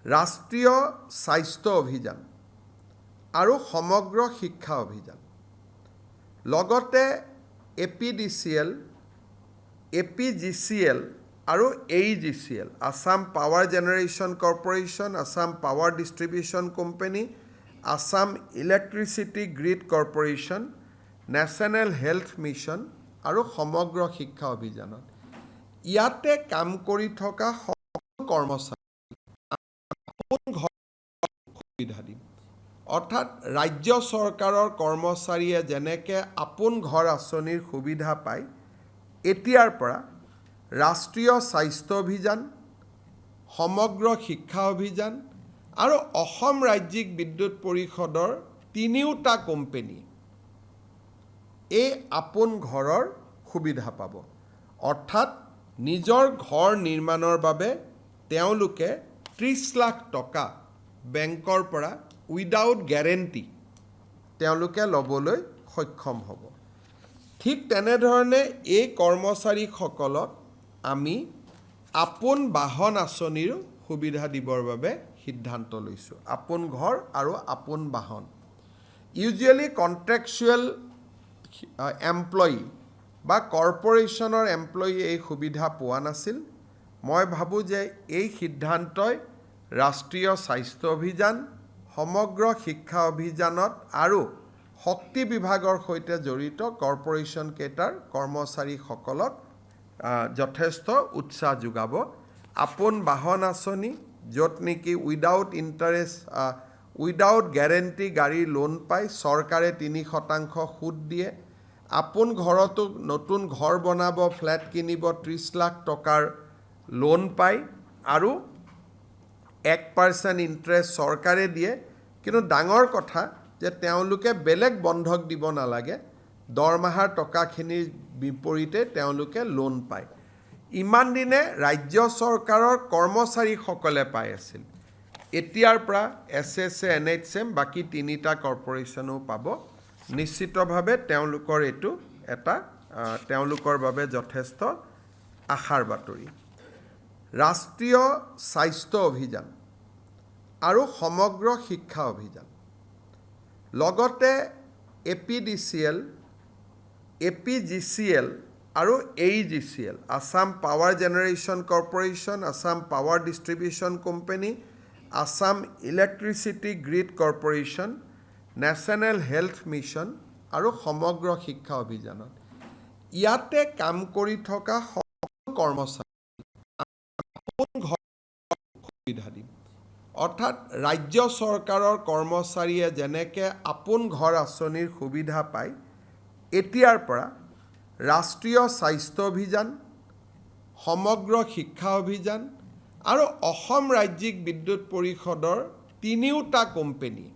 ৰাষ্ট্ৰীয় স্বাস্থ্য অভিযান আৰু সমগ্ৰ শিক্ষা অভিযান লগতে APDCL, APGCL আৰু AEGCL Assam power generation corporation, Assam power distribution company, Assam electricity grid corporation, national health mission আৰু সমগ্ৰ শিক্ষা অভিযানত ইয়াতে কাম কৰি থকা সকলো কৰ্মচাৰী সুবিধা দিম। অৰ্থাৎ ৰাজ্য চৰকাৰৰ কৰ্মচাৰীয়ে যেনেকৈ আপোন ঘৰ আঁচনিৰ সুবিধা পায়, এতিয়াৰ পৰা ৰাষ্ট্ৰীয় স্বাস্থ্য অভিযান, সমগ্ৰ শিক্ষা অভিযান আৰু অসম ৰাজ্যিক বিদ্যুৎ পৰিষদৰ তিনিওটা কোম্পানী এই আপোন ঘৰৰ সুবিধা পাব। অৰ্থাৎ নিজৰ ঘৰ নিৰ্মাণৰ বাবে তেওঁলোকে 30 লাখ টকা বেংকৰ পৰা উইদাউট গেৰেণ্টি তেওঁলোকে ল'বলৈ সক্ষম হ'ব। ঠিক তেনেধৰণে এই কৰ্মচাৰীসকলক আমি আপোন বাহন আঁচনিৰো সুবিধা দিবৰ বাবে সিদ্ধান্ত লৈছোঁ। আপোন ঘৰ আৰু আপোন বাহন। ইউজুৱেলি কণ্ট্ৰেকচুৱেল এমপ্লয়ী বা কৰ্পৰেশ্যনৰ এমপ্লয়ী এই সুবিধা পোৱা নাছিল। মই ভাবোঁ যে এই সিদ্ধান্তই ৰাষ্ট্ৰীয় স্বাস্থ্য অভিযান, সমগ্ৰ শিক্ষা অভিযানত আৰু শক্তি বিভাগৰ সৈতে জড়িত কৰ্পৰেশ্যন কেইটাৰ কৰ্মচাৰীসকলক যথেষ্ট উৎসাহ যোগাব। আপোন বাহন আঁচনি, য'ত নেকি উইদাউট ইণ্টাৰেষ্ট, উইদাউট গেৰেণ্টি গাড়ী লোন পায়, চৰকাৰে 3% সুদ দিয়ে। আপোন ঘৰতো নতুন ঘৰ বনাব, ফ্লেট কিনিব, 30 লাখ টকাৰ লোন পায় আৰু 1% ইণ্টাৰেষ্ট চৰকাৰে দিয়ে। কিন্তু ডাঙৰ কথা যে তেওঁলোকে বেলেগ বন্ধক দিব নালাগে, দৰমহাৰ টকাখিনিৰ বিপৰীতে তেওঁলোকে লোন পায়। ইমান দিনে ৰাজ্য চৰকাৰৰ কৰ্মচাৰীসকলে পাই আছিল। এতিয়াৰ পৰা SSA, NHM বাকী তিনিটা কৰ্পৰেশ্যনো পাব। নিশ্চিতভাৱে তেওঁলোকৰ এইটো এটা তেওঁলোকৰ বাবে যথেষ্ট আশাৰ বাতৰি। ৰাষ্ট্ৰীয় স্বাস্থ্য অভিযান আৰু সমগ্ৰ শিক্ষা অভিযান লগতে APDCL, APGCL আৰু AEGCL Assam power generation corporation, Assam power distribution company, Assam electricity grid corporation, national health mission আৰু সমগ্ৰ শিক্ষা অভিযানত ইয়াতে কাম কৰি থকা সকলো কৰ্মচাৰী সুবিধা দিম। অৰ্থাৎ ৰাজ্য চৰকাৰৰ কৰ্মচাৰীয়ে যেনেকৈ আপোন ঘৰ আঁচনিৰ সুবিধা পায়, এতিয়াৰ পৰা ৰাষ্ট্ৰীয় স্বাস্থ্য অভিযান, সমগ্ৰ শিক্ষা অভিযান আৰু অসম ৰাজ্যিক বিদ্যুৎ পৰিষদৰ তিনিওটা কোম্পানী